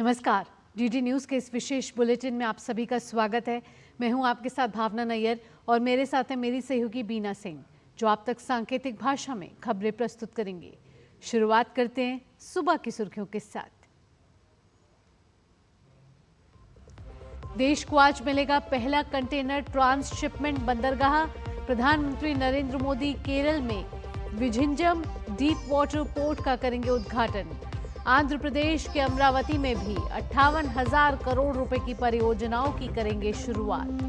नमस्कार। DD news के इस विशेष बुलेटिन में आप सभी का स्वागत है। मैं हूं आपके साथ भावना नैयर और मेरे साथ है मेरी सहयोगी बीना सिंह, जो आप तक सांकेतिक भाषा में खबरें प्रस्तुत करेंगे। शुरुआत करते हैं सुबह की सुर्खियों के साथ। देश को आज मिलेगा पहला कंटेनर ट्रांसशिपमेंट बंदरगाह। प्रधानमंत्री नरेंद्र मोदी केरल में विझिंजम डीप वाटर पोर्ट का करेंगे उद्घाटन। आंध्र प्रदेश के अमरावती में भी 58,000 करोड़ रुपए की परियोजनाओं की करेंगे शुरुआत।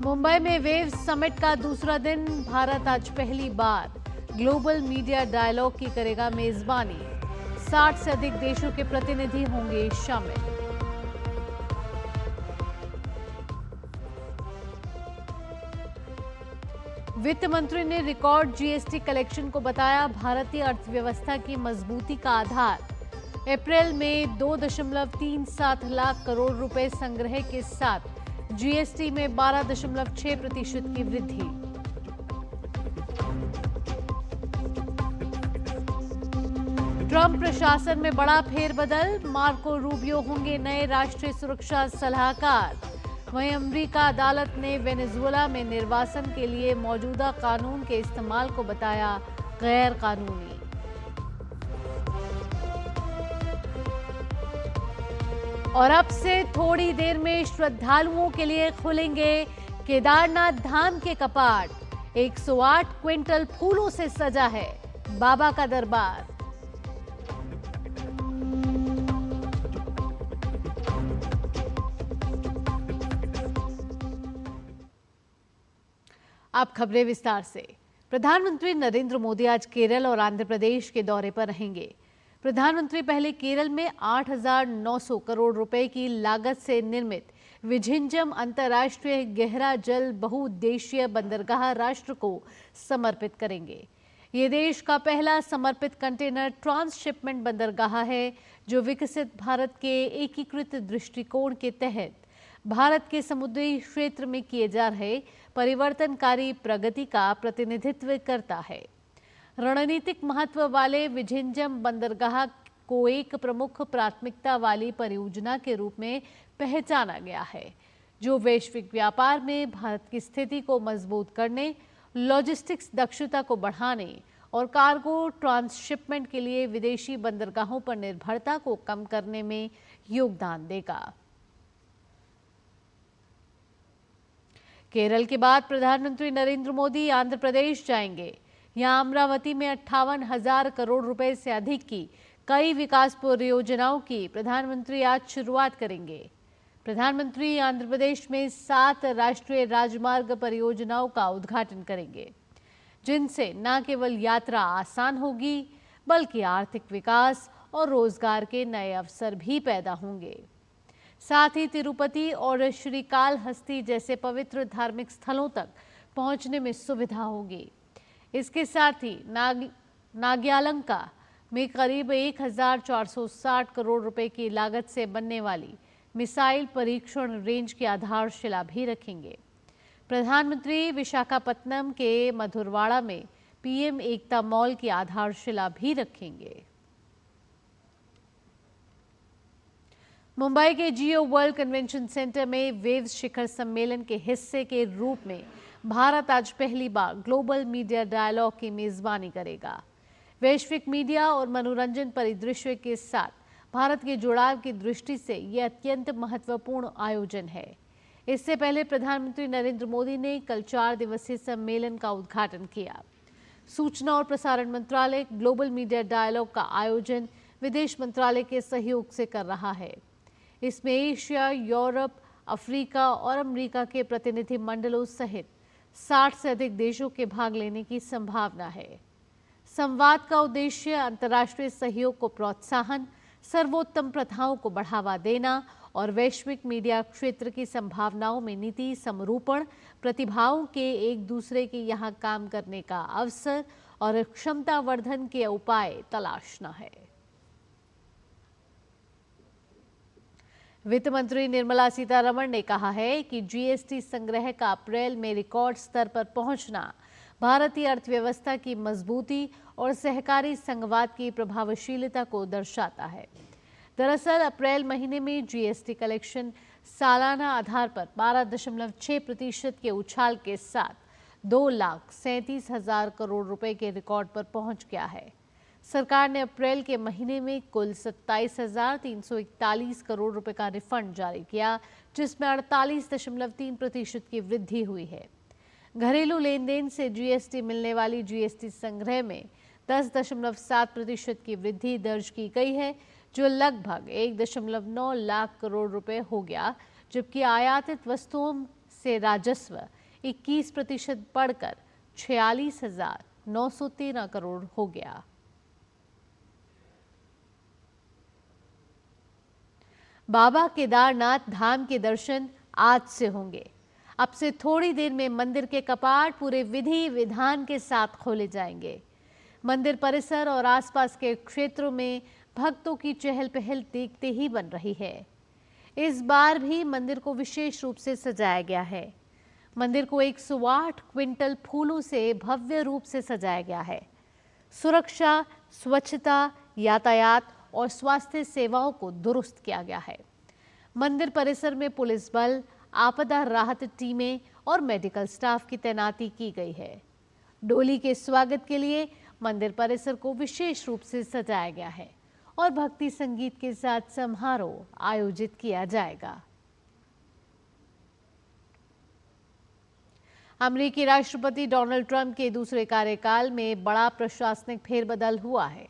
मुंबई में वेव समिट का दूसरा दिन। भारत आज पहली बार ग्लोबल मीडिया डायलॉग की करेगा मेजबानी। 60 से अधिक देशों के प्रतिनिधि होंगे शामिल। वित्त मंत्री ने रिकॉर्ड जीएसटी कलेक्शन को बताया भारतीय अर्थव्यवस्था की मजबूती का आधार। अप्रैल में 2.37 लाख करोड़ रुपए संग्रह के साथ जीएसटी में 12.6% की वृद्धि। ट्रंप प्रशासन में बड़ा फेरबदल। मार्को रूबियो होंगे नए राष्ट्रीय सुरक्षा सलाहकार। वहीं अमेरिका अदालत ने वेनेजुएला में निर्वासन के लिए मौजूदा कानून के इस्तेमाल को बताया गैर कानूनी। और अब से थोड़ी देर में श्रद्धालुओं के लिए खुलेंगे केदारनाथ धाम के कपाट। 108 क्विंटल फूलों से सजा है बाबा का दरबार। अब खबरें विस्तार से। प्रधानमंत्री नरेंद्र मोदी आज केरल और आंध्र प्रदेश के दौरे पर रहेंगे। प्रधानमंत्री पहले केरल में 8,900 करोड़ रुपए की लागत से निर्मित विझिंजम अंतर्राष्ट्रीय गहरा जल बहुउद्देशीय बंदरगाह राष्ट्र को समर्पित करेंगे। ये देश का पहला समर्पित कंटेनर ट्रांसशिपमेंट बंदरगाह है, जो विकसित भारत के एकीकृत दृष्टिकोण के तहत भारत के समुद्री क्षेत्र में किए जा रहे परिवर्तनकारी प्रगति का प्रतिनिधित्व करता है। रणनीतिक महत्व वाले विझिंजम बंदरगाह को एक प्रमुख प्राथमिकता वाली परियोजना के रूप में पहचाना गया है, जो वैश्विक व्यापार में भारत की स्थिति को मजबूत करने, लॉजिस्टिक्स दक्षता को बढ़ाने और कार्गो ट्रांसशिपमेंट के लिए विदेशी बंदरगाहों पर निर्भरता को कम करने में योगदान देगा। केरल के बाद प्रधानमंत्री नरेंद्र मोदी आंध्र प्रदेश जाएंगे। यहां अमरावती में 58,000 करोड़ रुपए से अधिक की कई विकास परियोजनाओं की प्रधानमंत्री आज शुरुआत करेंगे। प्रधानमंत्री आंध्र प्रदेश में 7 राष्ट्रीय राजमार्ग परियोजनाओं का उद्घाटन करेंगे, जिनसे न केवल यात्रा आसान होगी, बल्कि आर्थिक विकास और रोजगार के नए अवसर भी पैदा होंगे। साथ ही तिरुपति और श्रीकालहस्ती जैसे पवित्र धार्मिक स्थलों तक पहुंचने में सुविधा होगी। इसके साथ ही नाग्यालंका में करीब 1,460 करोड़ रुपए की लागत से बनने वाली मिसाइल परीक्षण रेंज की आधारशिला भी रखेंगे। प्रधानमंत्री विशाखापत्तनम के मधुरवाड़ा में पीएम एकता मॉल की आधारशिला भी रखेंगे। मुंबई के जियो वर्ल्ड कन्वेंशन सेंटर में वेव शिखर सम्मेलन के हिस्से के रूप में भारत आज पहली बार ग्लोबल मीडिया डायलॉग की मेजबानी करेगा। वैश्विक मीडिया और मनोरंजन परिदृश्य के साथ भारत के जुड़ाव की दृष्टि से यह अत्यंत महत्वपूर्ण आयोजन है। इससे पहले प्रधानमंत्री नरेंद्र मोदी ने कल 4 दिवसीय सम्मेलन का उद्घाटन किया। सूचना और प्रसारण मंत्रालय ग्लोबल मीडिया डायलॉग का आयोजन विदेश मंत्रालय के सहयोग से कर रहा है। इसमें एशिया, यूरोप, अफ्रीका और अमेरिका के प्रतिनिधि मंडलों सहित 60 से अधिक देशों के भाग लेने की संभावना है। संवाद का उद्देश्य अंतर्राष्ट्रीय सहयोग को प्रोत्साहन, सर्वोत्तम प्रथाओं को बढ़ावा देना और वैश्विक मीडिया क्षेत्र की संभावनाओं में नीति समरूपण, प्रतिभाओं के एक दूसरे के यहाँ काम करने का अवसर और क्षमतावर्धन के उपाय तलाशना है। वित्त मंत्री निर्मला सीतारमण ने कहा है कि जीएसटी संग्रह का अप्रैल में रिकॉर्ड स्तर पर पहुंचना भारतीय अर्थव्यवस्था की मजबूती और सहकारी संघवाद की प्रभावशीलता को दर्शाता है। दरअसल अप्रैल महीने में जीएसटी कलेक्शन सालाना आधार पर 12.6% के उछाल के साथ 2,37,000 करोड़ रुपए के रिकॉर्ड पर पहुंच गया है। सरकार ने अप्रैल के महीने में कुल 27,341 करोड़ रुपए का रिफंड जारी किया, जिसमें 48.3% की वृद्धि हुई है। घरेलू लेन देन से जीएसटी मिलने वाली जीएसटी संग्रह में 10.7% की वृद्धि दर्ज की गई है, जो लगभग 1.9 लाख करोड़ रुपए हो गया, जबकि आयातित वस्तुओं से राजस्व 21% बढ़कर 46,913 करोड़ हो गया। बाबा केदारनाथ धाम के दर्शन आज से होंगे। अब से थोड़ी देर में मंदिर के कपाट पूरे विधि विधान के साथ खोले जाएंगे। मंदिर परिसर और आसपास के क्षेत्रों में भक्तों की चहल पहल देखते ही बन रही है। इस बार भी मंदिर को विशेष रूप से सजाया गया है। मंदिर को 108 क्विंटल फूलों से भव्य रूप से सजाया गया है। सुरक्षा, स्वच्छता, यातायात और स्वास्थ्य सेवाओं को दुरुस्त किया गया है। मंदिर परिसर में पुलिस बल, आपदा राहत टीमें और मेडिकल स्टाफ की तैनाती की गई है। डोली के स्वागत के लिए मंदिर परिसर को विशेष रूप से सजाया गया है और भक्ति संगीत के साथ समारोह आयोजित किया जाएगा। अमेरिकी राष्ट्रपति डोनाल्ड ट्रंप के दूसरे कार्यकाल में बड़ा प्रशासनिक फेरबदल हुआ है।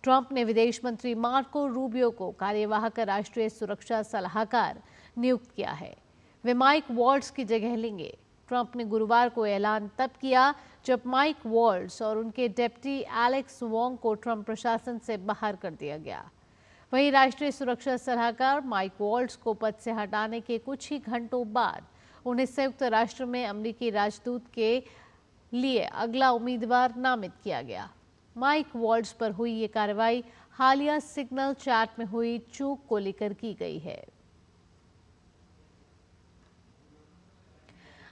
ट्रंप ने विदेश मंत्री मार्को रूबियो को कार्यवाहक राष्ट्रीय सुरक्षा सलाहकार नियुक्त किया है। वे माइक वॉल्ट्ज की जगह लेंगे। ट्रंप ने गुरुवार को ऐलान तब किया जब माइक वॉल्ट्ज और उनके डेप्टी एलेक्स वोंग को ट्रंप प्रशासन से बाहर कर दिया गया। वहीं राष्ट्रीय सुरक्षा सलाहकार माइक वॉल्ट्ज को पद से हटाने के कुछ ही घंटों बाद उन्हें संयुक्त राष्ट्र में अमेरिकी राजदूत के लिए अगला उम्मीदवार नामित किया गया। माइक वॉल्ट्ज पर हुई ये कार्रवाई हालिया सिग्नल चैट में हुई चूक को लेकर की गई है।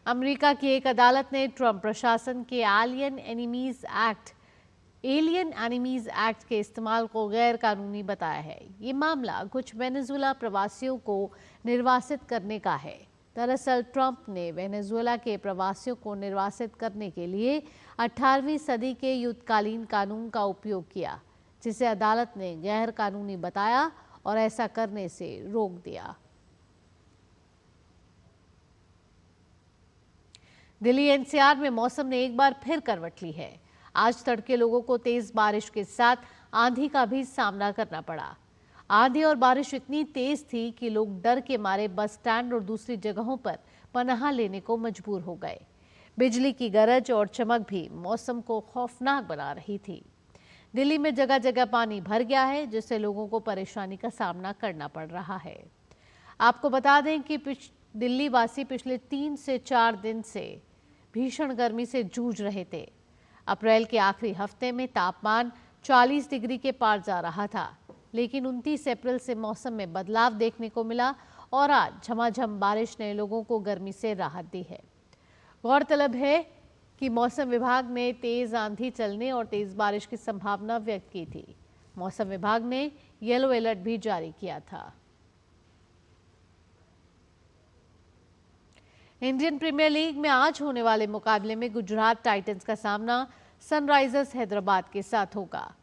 अमेरिका की एक अदालत ने ट्रंप प्रशासन के एलियन एनिमीज एक्ट के इस्तेमाल को गैर कानूनी बताया है। ये मामला कुछ वेनेजुएला प्रवासियों को निर्वासित करने का है। दरअसल ट्रंप ने वेनेजुएला के प्रवासियों को निर्वासित करने के लिए 18वीं सदी के युद्धकालीन कानून का उपयोग किया, जिसे अदालत ने गैर कानूनी बताया और ऐसा करने से रोक दिया। दिल्ली एनसीआर में मौसम ने एक बार फिर करवट ली है। आज तड़के लोगों को तेज बारिश के साथ आंधी का भी सामना करना पड़ा। आंधी और बारिश इतनी तेज थी कि लोग डर के मारे बस स्टैंड और दूसरी जगहों पर पनाह लेने को मजबूर हो गए। बिजली की गरज और चमक भी मौसम को खौफनाक बना रही थी। दिल्ली में जगह जगह पानी भर गया है, जिससे लोगों को परेशानी का सामना करना पड़ रहा है। आपको बता दें कि दिल्ली वासी पिछले 3 से 4 दिन से भीषण गर्मी से जूझ रहे थे। अप्रैल के आखिरी हफ्ते में तापमान 40 डिग्री के पार जा रहा था, लेकिन 29 अप्रैल से मौसम में बदलाव देखने को मिला और आज झमाझम बारिश ने लोगों को गर्मी से राहत दी है। गौरतलब है कि मौसम विभाग ने तेज आंधी चलने और तेज बारिश की संभावना व्यक्त की थी। मौसम विभाग ने येलो अलर्ट भी जारी किया था। इंडियन प्रीमियर लीग में आज होने वाले मुकाबले में गुजरात टाइटंस का सामना सनराइजर्स हैदराबाद के साथ होगा।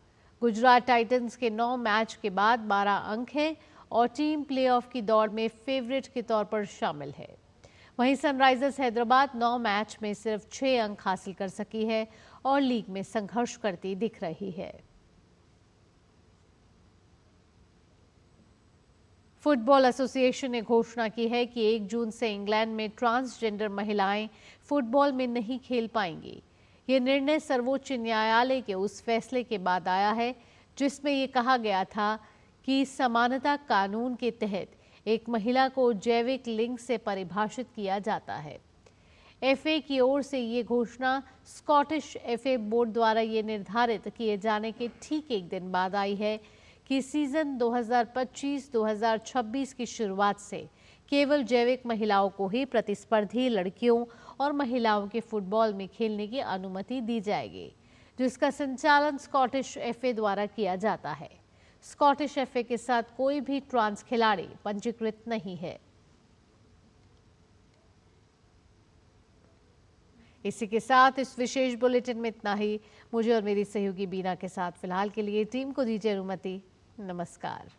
गुजरात टाइटंस के 9 मैच के बाद 12 अंक हैं और टीम प्लेऑफ की दौड़ में फेवरेट के तौर पर शामिल है। वहीं सनराइजर्स हैदराबाद 9 मैच में सिर्फ 6 अंक हासिल कर सकी है और लीग में संघर्ष करती दिख रही है। फुटबॉल एसोसिएशन ने घोषणा की है कि 1 जून से इंग्लैंड में ट्रांसजेंडर महिलाएं फुटबॉल में नहीं खेल पाएंगी। ये निर्णय सर्वोच्च न्यायालय के उस फैसले के बाद आया है, जिसमें ये कहा गया था कि समानता कानून के तहत एक महिला को जैविक लिंग से परिभाषित किया जाता है। एफए की ओर से ये घोषणा स्कॉटिश एफए बोर्ड द्वारा ये निर्धारित किए जाने के ठीक एक दिन बाद आई है कि सीजन 2025-2026 की शुरुआत से केवल जैविक महिलाओं को ही प्रतिस्पर्धी लड़कियों और महिलाओं के फुटबॉल में खेलने की अनुमति दी जाएगी, जिसका संचालन स्कॉटिश एफए द्वारा किया जाता है। स्कॉटिश एफए के साथ कोई भी ट्रांस खिलाड़ी पंजीकृत नहीं है। इसी के साथ इस विशेष बुलेटिन में इतना ही। मुझे और मेरी सहयोगी बीना के साथ फिलहाल के लिए टीम को दीजिए अनुमति। नमस्कार।